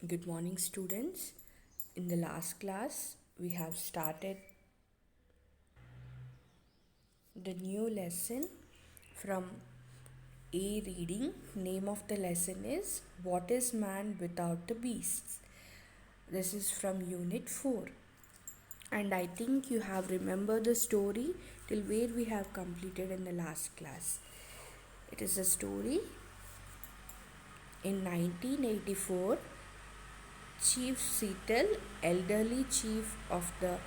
Good morning, students. In the last class, we have started the new lesson from A reading. Name of the lesson is What is Man Without the Beasts? This is from Unit 4. And I think you have remembered the story till where we have completed in the last class. It is a story in 1984. Chief Seattle, elderly chief of the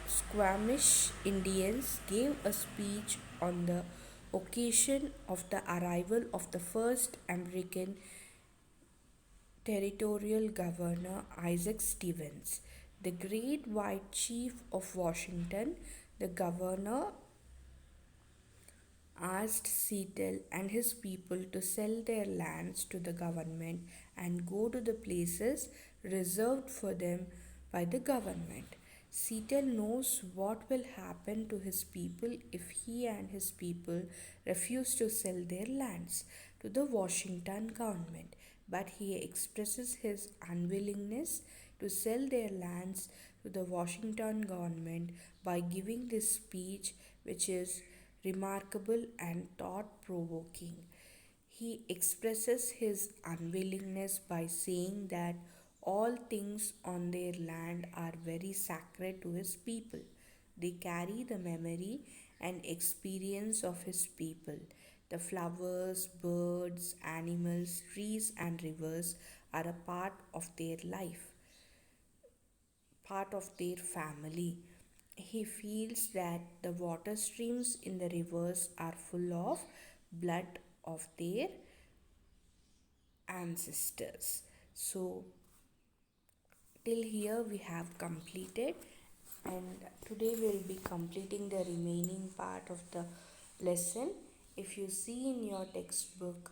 Squamish Indians, gave a speech on the occasion of the arrival of the first American territorial governor, Isaac Stevens. The great white chief of Washington, the governor asked Seattle and his people to sell their lands to the government and go to the places reserved for them by the government. Seattle knows what will happen to his people if he and his people refuse to sell their lands to the Washington government, but he expresses his unwillingness to sell their lands to the Washington government by giving this speech, which is remarkable and thought provoking. He expresses his unwillingness by saying that all things on their land are very sacred to his people. They carry the memory and experience of his people. The flowers, birds, animals, trees, and rivers are a part of their family. He feels that the water streams in the rivers are full of blood of their ancestors. So, till here we have completed, and today we'll be completing the remaining part of the lesson. If you see in your textbook,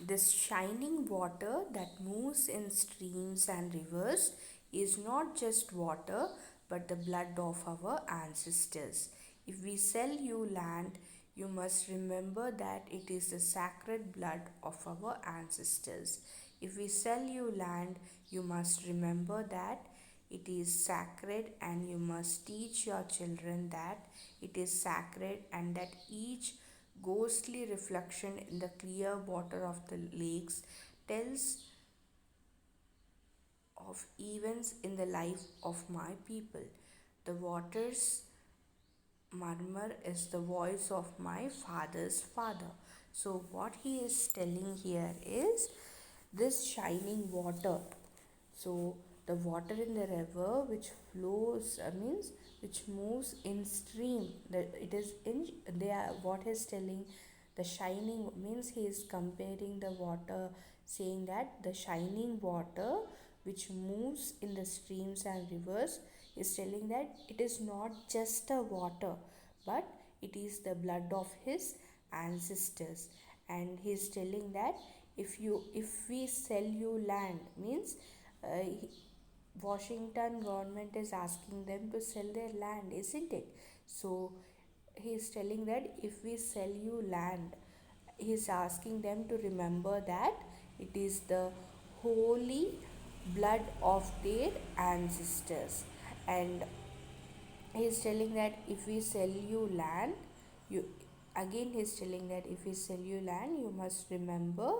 this shining water that moves in streams and rivers is not just water but the blood of our ancestors. If we sell you land, you must remember that it is the sacred blood of our ancestors. If we sell you land, you must remember that it is sacred, and you must teach your children that it is sacred, and that each ghostly reflection in the clear water of the lakes tells of events in the life of my people. The water's murmur is the voice of my father's father. So, what he is telling here is this shining water. So, the water in the river which flows means which moves in stream. It is in they are what is telling the shining means he is comparing the water, saying that the shining water which moves in the streams and rivers is telling that it is not just a water but it is the blood of his ancestors. And he is telling that if we sell you land means uh, Washington government is asking them to sell their land, isn't it? So he is telling that if we sell you land, he is asking them to remember that it is the holy blood of their ancestors. And he is telling that if we sell you land, you again he is telling that if we sell you land, you must remember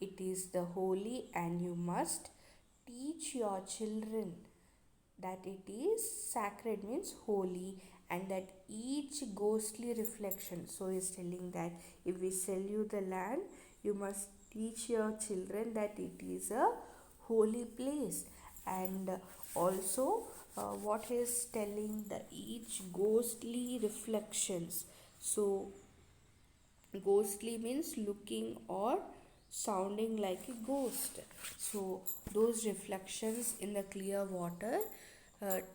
it is the holy, and you must teach your children that it is sacred means holy, and that each ghostly reflection, so he is telling that if we sell you the land, you must teach your children that it is a holy place. And also what he is telling, the each ghostly reflections. So ghostly means looking or sounding like a ghost. So those reflections in the clear water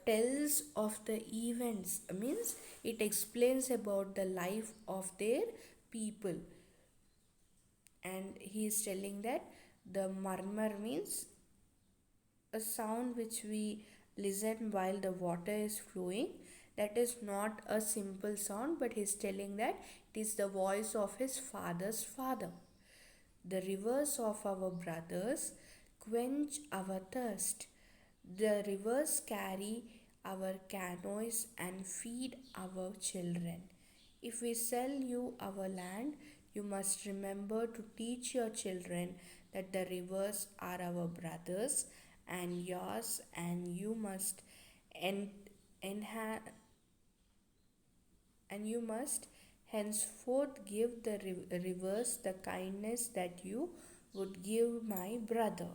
tells of the events means it explains about the life of their people. And he is telling that the murmur means a sound which we listen while the water is flowing. that is not a simple sound, but he's telling that it is the voice of his father's father. The rivers of our brothers quench our thirst. The rivers carry our canoes and feed our children. If we sell you our land, you must remember to teach your children that the rivers are our brothers and yours, and you must en- enhance and you must henceforth give the rivers the kindness that you would give my brother.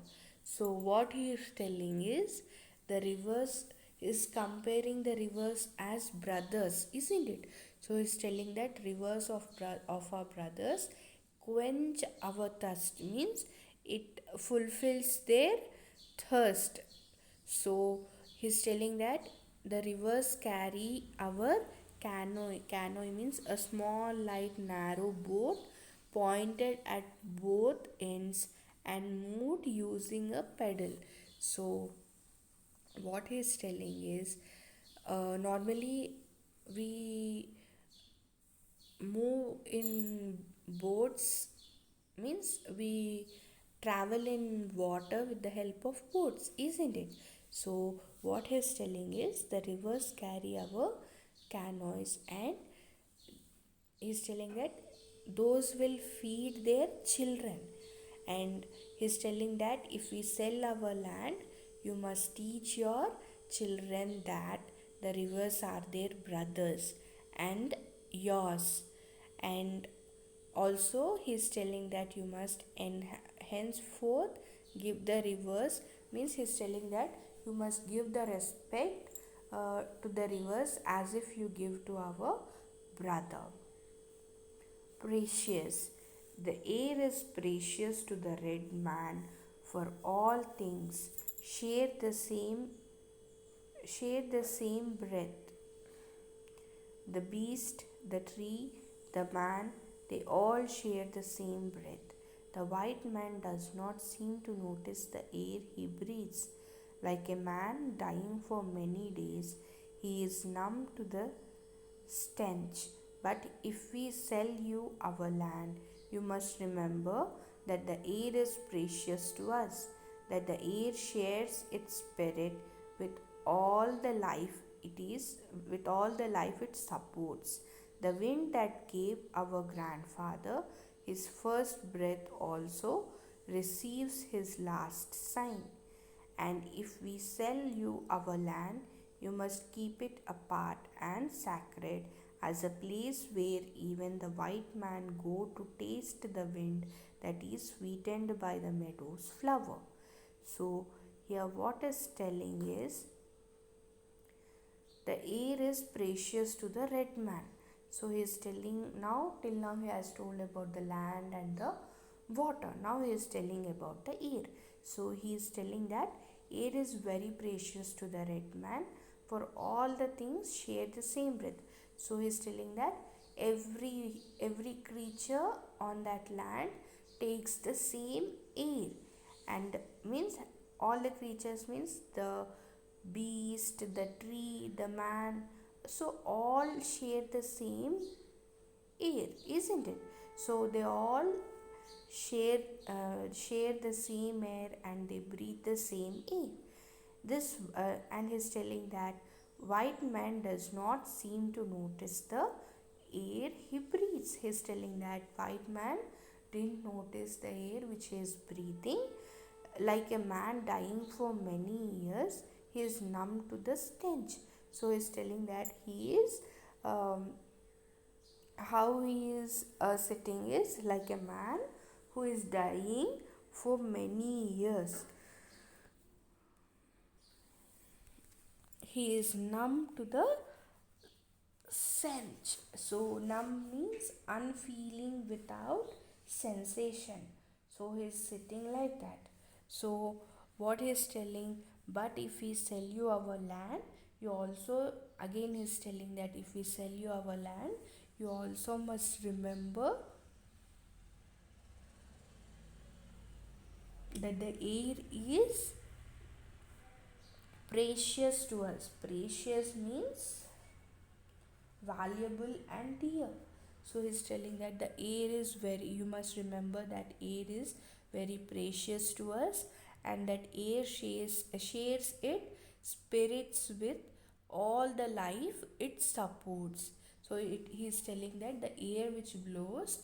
So, what he is telling is the rivers is comparing the rivers as brothers, isn't it? So, he's telling that rivers of our brothers quench our thirst, means it fulfills their thirst. So he's telling that the rivers carry our canoe. Canoe means a small, light, narrow boat pointed at both ends and moved using a pedal. So what he's telling is normally we move in boats, means we travel in water with the help of boats, isn't it? So what he's telling is the rivers carry our canoes, and he's telling that those will feed their children. And he's telling that if we sell our land, you must teach your children that the rivers are their brothers and yours. And also he's telling that you must henceforth give the rivers, means he's telling that you must give the respect to the rivers as if you give to our brother. Precious. The air is precious to the red man, for all things share the same breath. The beast, the tree, the man, they all share the same breath. The white man does not seem to notice the air he breathes. Like a man dying for many days, he is numb to the stench. But if we sell you our land, you must remember that the air is precious to us, that the air shares its spirit with all the life with all the life it supports. The wind that gave our grandfather his first breath also receives his last sign. And if we sell you our land, you must keep it apart and sacred as a place where even the white man go to taste the wind that is sweetened by the meadow's flower. So here what is telling is the air is precious to the red man. So he is telling now, till now he has told about the land and the water. Now he is telling about the air. So he is telling that air is very precious to the red man, for all the things share the same breath. So he is telling that every creature on that land takes the same air, and means all the creatures means the beast, the tree, the man, so all share the same air, isn't it? So they all share share the same air and they breathe the same air. This and he's telling that white man does not seem to notice the air he breathes. He's telling that white man didn't notice the air which he is breathing. Like a man dying for many years, he is numb to the stench. So he's telling that he is how he is sitting is like a man who is dying for many years. He is numb to the sense. So numb means unfeeling without sensation. So he is sitting like that. So what he is telling, but if we sell you our land, you also again he is telling that if we sell you our land, you also must remember that the air is precious to us. Precious means valuable and dear. So he's telling that the air is very, you must remember that air is very precious to us, and that air shares it spirits with all the life it supports. So he's telling that the air which blows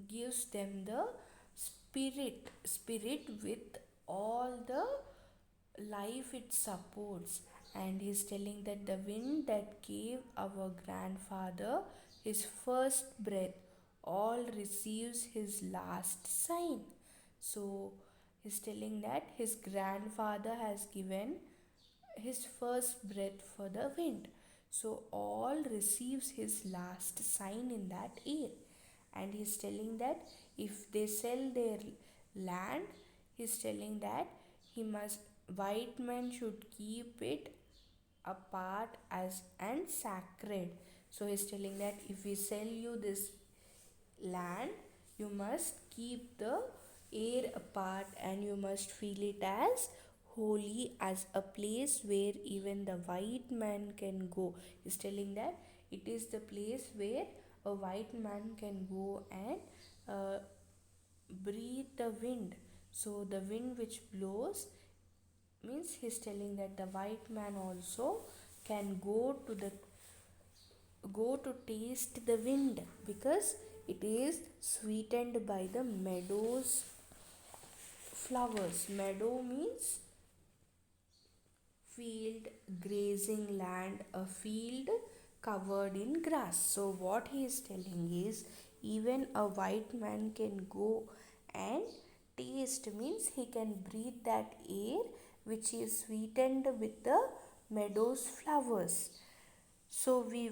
gives them the spirit with all the life it supports. And he's telling that the wind that gave our grandfather his first breath all receives his last sign. So he's telling that his grandfather has given his first breath for the wind, so all receives his last sign in that air. And he's telling that if they sell their land, he's telling that he must white man should keep it apart as and sacred. So he's telling that if we sell you this land, you must keep the air apart and you must feel it as holy, as a place where even the white man can go. He's telling that it is the place where a white man can go and breathe the wind. So the wind which blows means he's telling that the white man also can go to taste the wind, because it is sweetened by the meadows flowers. Meadow means field, grazing land, a field covered in grass. So what he is telling is even a white man can go and taste, means he can breathe that air which is sweetened with the meadows flowers. So we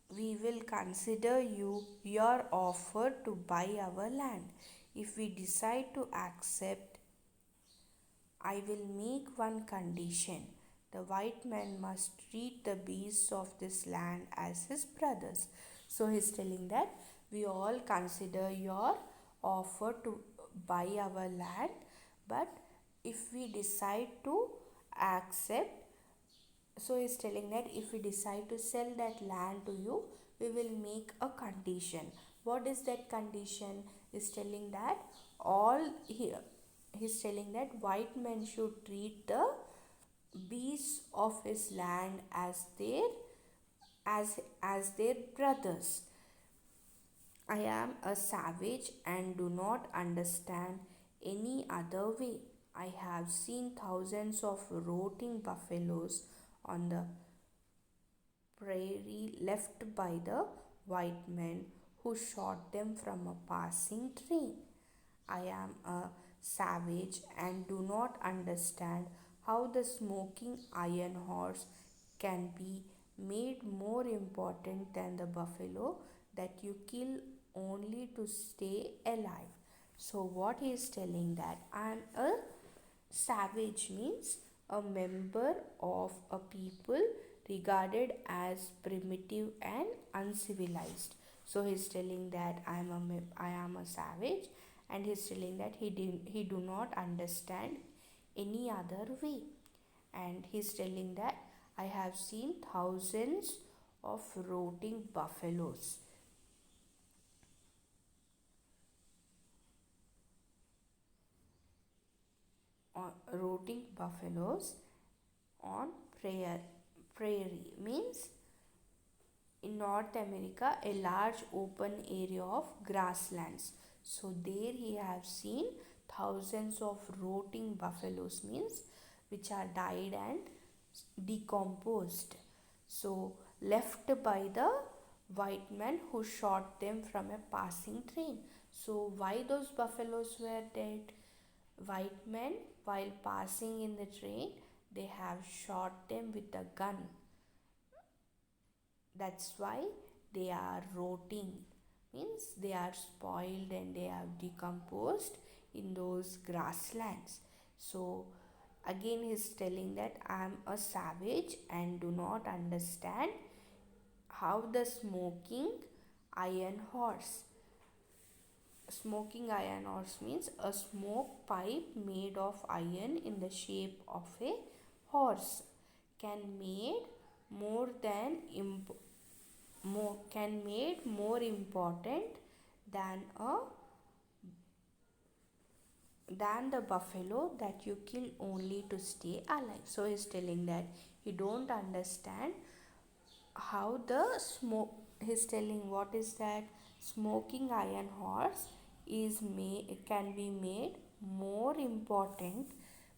will consider your offer to buy our land. If we decide to accept, I will make one condition. The white man must treat the beasts of this land as his brothers. So he's telling that we all consider your offer to buy our land, but if we decide to accept, so he's telling that if we decide to sell that land to you, we will make a condition. What is that condition? He's telling that all here, he's telling that white men should treat the beasts of his land as their brothers. I am a savage and do not understand any other way. I have seen thousands of rotting buffaloes on the prairie left by the white men who shot them from a passing train. I am a savage and do not understand how the smoking iron horse can be made more important than the buffalo that you kill only to stay alive. So what he is telling that I am a savage means a member of a people regarded as primitive and uncivilized. So he's telling that I am a savage, and he's telling that he do not understand any other way. And he's telling that I have seen thousands of rotting buffaloes on rotting buffaloes on prairie means in North America a large open area of grasslands. So there he have seen thousands of rotting buffaloes means which are died and decomposed. So left by the white man who shot them from a passing train. So why those buffaloes were dead? White men while passing in the train, they have shot them with a gun. That's why they are rotting, means they are spoiled and they have decomposed in those grasslands. So again he's telling that I am a savage and do not understand how the smoking iron horse means a smoke pipe made of iron in the shape of a horse can made more than more can made more important than a than the buffalo that you kill only to stay alive. So he's telling that you don't understand how the smoke. He's telling what is that smoking iron horse is made can be made more important,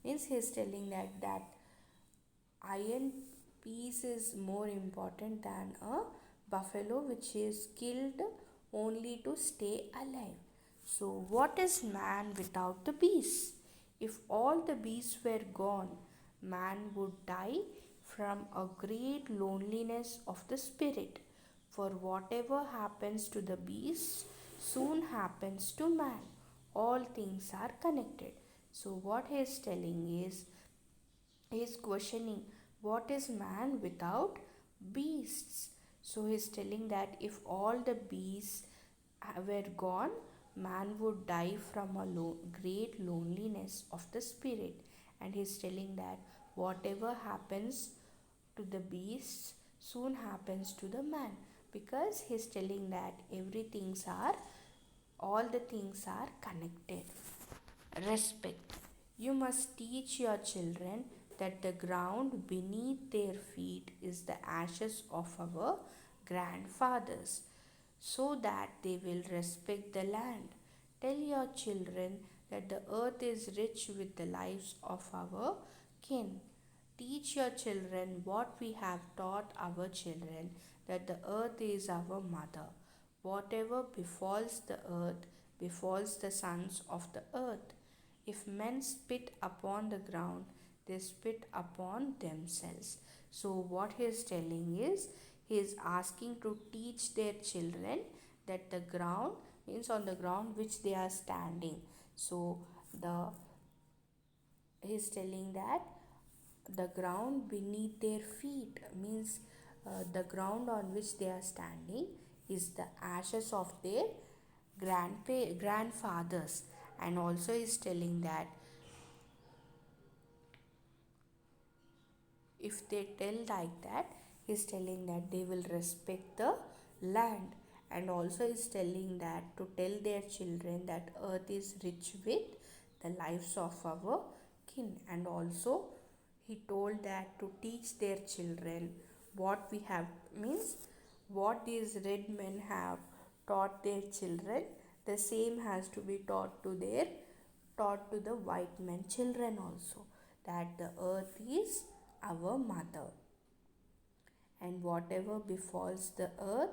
means he's telling that iron piece is more important than a buffalo which is killed only to stay alive. So what is man without the beasts? If all the beasts were gone, man would die from a great loneliness of the spirit. For whatever happens to the beasts soon happens to man. All things are connected. So what he is telling is questioning what is man without beasts. So he's telling that if all the beasts were gone, man would die from a great loneliness of the spirit. And he's telling that whatever happens to the beasts soon happens to the man, because he's telling that everything's are all the things are connected. Respect. You must teach your children that the ground beneath their feet is the ashes of our grandfathers, so that they will respect the land. Tell your children that the earth is rich with the lives of our kin. Teach your children what we have taught our children, that the earth is our mother. Whatever befalls the earth befalls the sons of the earth. If men spit upon the ground, they spit upon themselves. So, what he is telling is, he is asking to teach their children that the ground means on the ground which they are standing. So, the he is telling that the ground beneath their feet means the ground on which they are standing is the ashes of their grandfathers. And also is telling that if they tell like that, he's telling that they will respect the land. And also is telling that to tell their children that earth is rich with the lives of our kin. And also he told that to teach their children what we have means what these red men have taught their children, the same has to be taught to the white men children also, that the earth is our mother, and whatever befalls the earth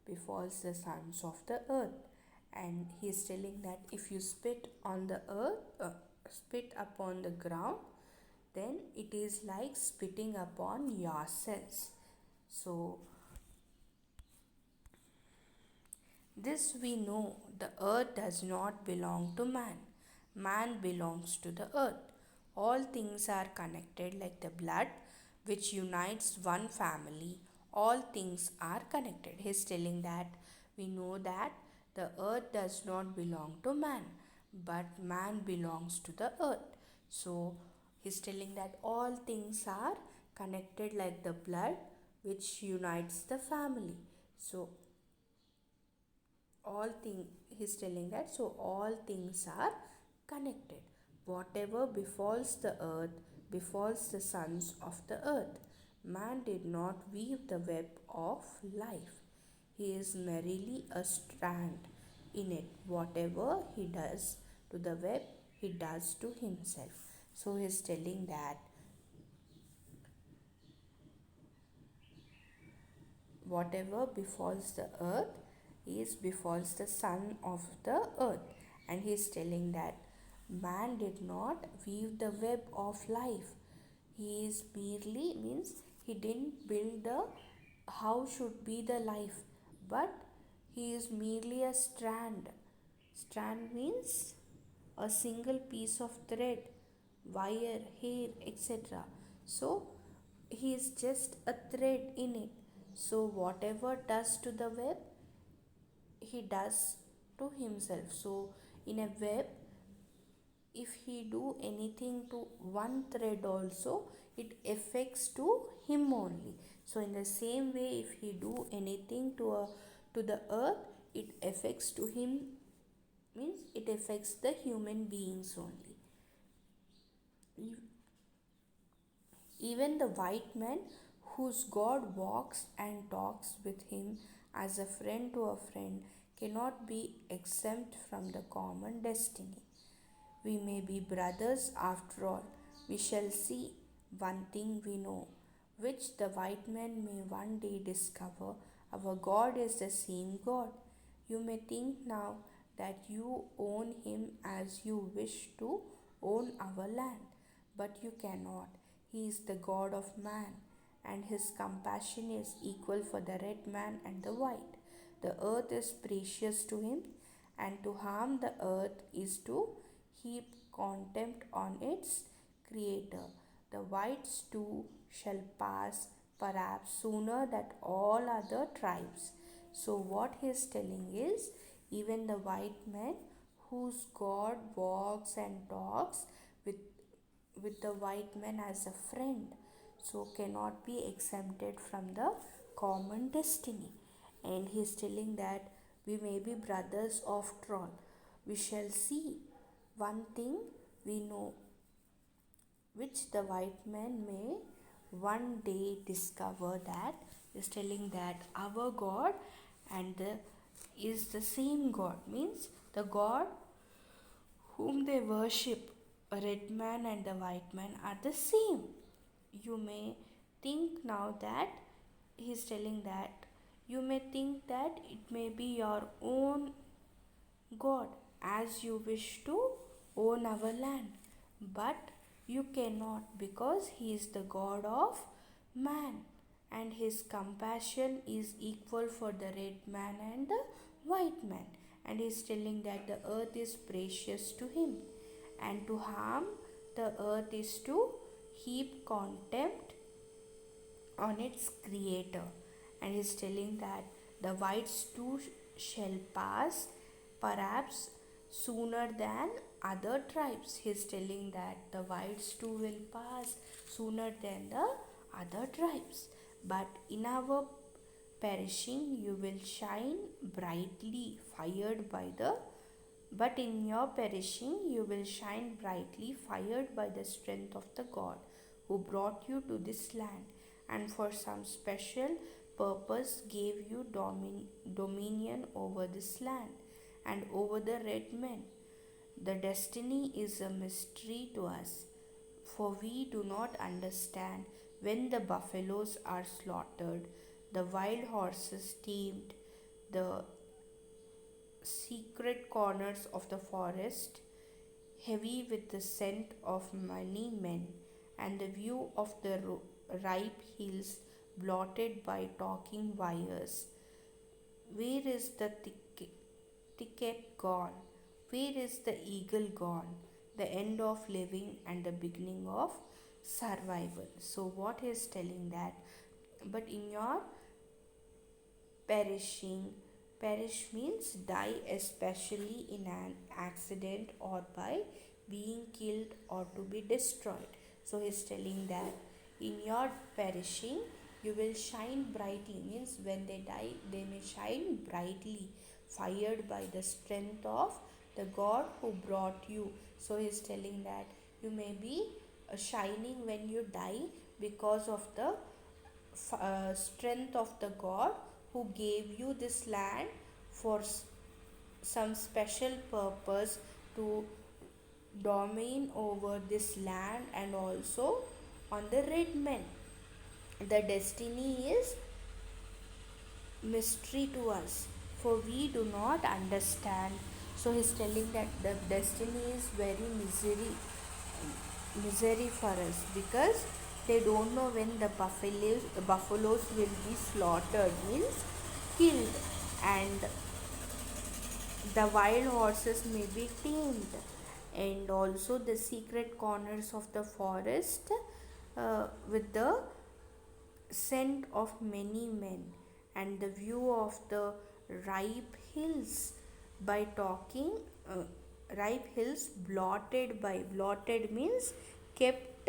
befalls the sons of the earth. And he is telling that if you spit on the earth, spit upon the ground, then it is like spitting upon yourselves. So this we know, the earth does not belong to man. Man belongs to the earth. All things are connected like the blood which unites one family. All things are connected. He is telling that we know that the earth does not belong to man, but man belongs to the earth. So he is telling that all things are connected like the blood which unites the family. So all thing he's telling that so all things are connected. Whatever befalls the earth befalls the sons of the earth. Man did not weave the web of life. He is merely a strand in it. Whatever he does to the web he does to himself. So he's telling that whatever befalls the earth is befalls the son of the earth. And he is telling that man did not weave the web of life. He is merely means he didn't build the how should be the life, but he is merely a strand. Strand means a single piece of thread, wire, hair, etc. So he is just a thread in it. So whatever does to the web, he does to himself. So in a web, if he do anything to one thread also, it affects to him only. So in the same way, if he do anything to the earth, it affects to him, means it affects the human beings only. Even the white man, whose God walks and talks with him as a friend to a friend, cannot be exempt from the common destiny. We may be brothers after all. We shall see. One thing we know, which the white man may one day discover, our God is the same God. You may think now that you own him as you wish to own our land, but you cannot. He is the God of man, and his compassion is equal for the red man and the white. The earth is precious to him, and to harm the earth is to heap contempt on its creator. The whites too shall pass, perhaps sooner than all other tribes. So, what he is telling is, even the white man whose God walks and talks with, with the white man as a friend, so cannot be exempted from the common destiny. And he is telling that we may be brothers after all. We shall see. One thing we know, which the white man may one day discover, that is telling that our God and the is the same God, means the God whom they worship, a red man and the white man are the same. You may think now that he is telling that you may think that it may be your own God as you wish to own our land, but you cannot, because he is the God of man, and his compassion is equal for the red man and the white man, and he is telling that the earth is precious to him, and to harm the earth is to heap contempt on its creator. And he's telling that the whites too shall pass, perhaps sooner than other tribes. He's telling that the whites too will pass sooner than the other tribes. But in our perishing you will shine brightly, fired by the but in your perishing you will shine brightly, fired by the strength of the God who brought you to this land, and for some special purpose gave you dominion over this land and over the red men. The destiny is a mystery to us, for we do not understand when the buffaloes are slaughtered, the wild horses tamed, the secret corners of the forest, heavy with the scent of many men, and the view of the ripe hills blotted by talking wires. Where is the ticket gone? Where is the eagle gone? The end of living and the beginning of survival. So, what he is telling that, but in your perishing, perish means die, especially in an accident or by being killed or to be destroyed. So he's telling that in your perishing you will shine brightly, means when they die they may shine brightly, fired by the strength of the God who brought you. So he's telling that you may be shining when you die because of the strength of the God who gave you this land for some special purpose, to domain over this land and also on the red men. The destiny is mystery to us, for we do not understand. So he's telling that the destiny is very misery for us, because they don't know when the buffaloes will be slaughtered, means killed, and the wild horses may be tamed, and also the secret corners of the forest with the scent of many men, and the view of the ripe hills by talking ripe hills blotted means kept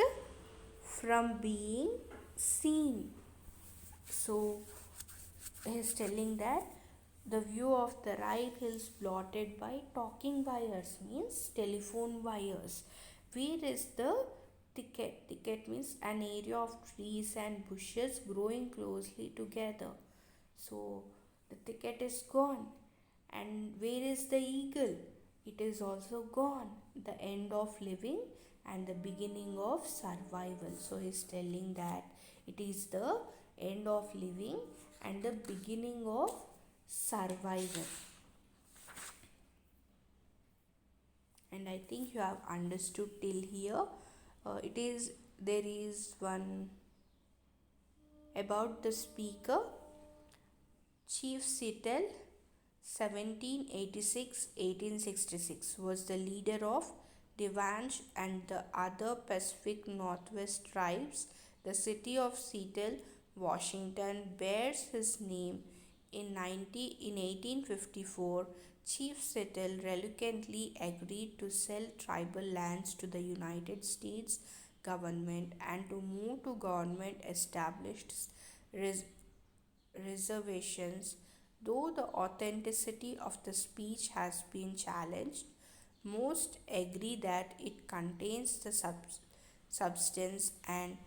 from being seen. So he is telling that the view of the right hills blotted by talking wires means telephone wires. Where is the thicket? Thicket means an area of trees and bushes growing closely together. So the thicket is gone. And where is the eagle? It is also gone. The end of living and the beginning of survival. So he's telling that it is the end of living and the beginning of survival. And I think you have understood till here. It is there is one about the speaker. Chief Seattle 1786-1866 was the leader of Devansh and the other Pacific Northwest tribes. The city of Seattle, Washington bears his name. In 1854, Chief Seattle reluctantly agreed to sell tribal lands to the United States government and to move to government established res- reservations. Though the authenticity of the speech has been challenged, most agree that it contains the substance and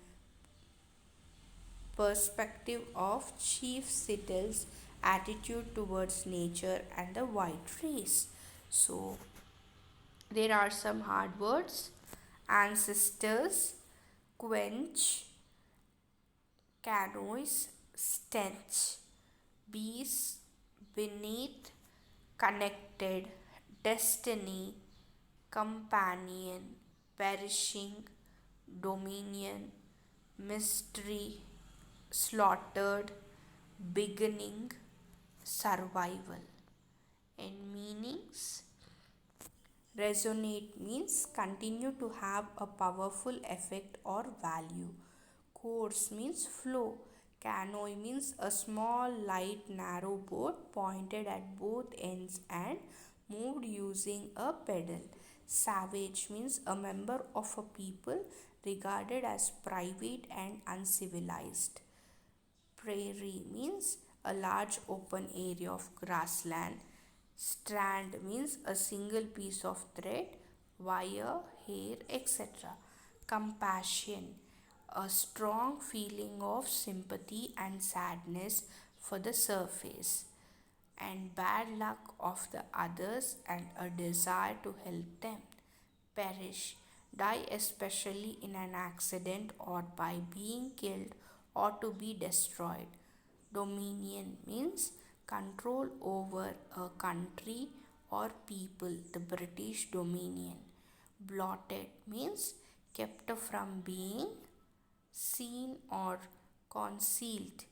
perspective of Chief Seattle's attitude towards nature and the white race. So, there are some hard words: ancestors, quench, canoes, stench, beasts, beneath, connected, destiny, companion, perishing, dominion, mystery, slaughtered, beginning, survival. And meanings: resonate means continue to have a powerful effect or value. Course means flow. Canoe means a small, light, narrow boat pointed at both ends and moved using a pedal. Savage means a member of a people regarded as private and uncivilized. Prairie means a large open area of grassland. Strand means a single piece of thread, wire, hair, etc. Compassion, a strong feeling of sympathy and sadness for the surface, and bad luck of the others and a desire to help them. Perish, die especially in an accident or by being killed or to be destroyed. Dominion means control over a country or people, the British Dominion. Blotted means kept from being seen or concealed.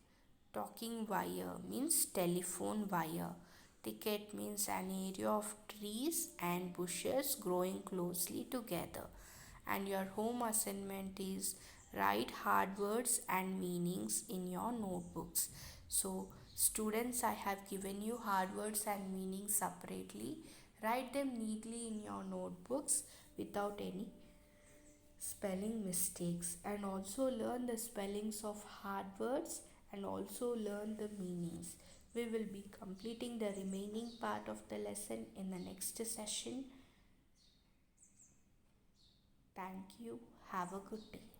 Talking wire means telephone wire. Thicket means an area of trees and bushes growing closely together. And your home assignment is write hard words and meanings in your notebooks. So, students, I have given you hard words and meanings separately. Write them neatly in your notebooks without any spelling mistakes, and also learn the spellings of hard words and also learn the meanings. We will be completing the remaining part of the lesson in the next session. Thank you. Have a good day.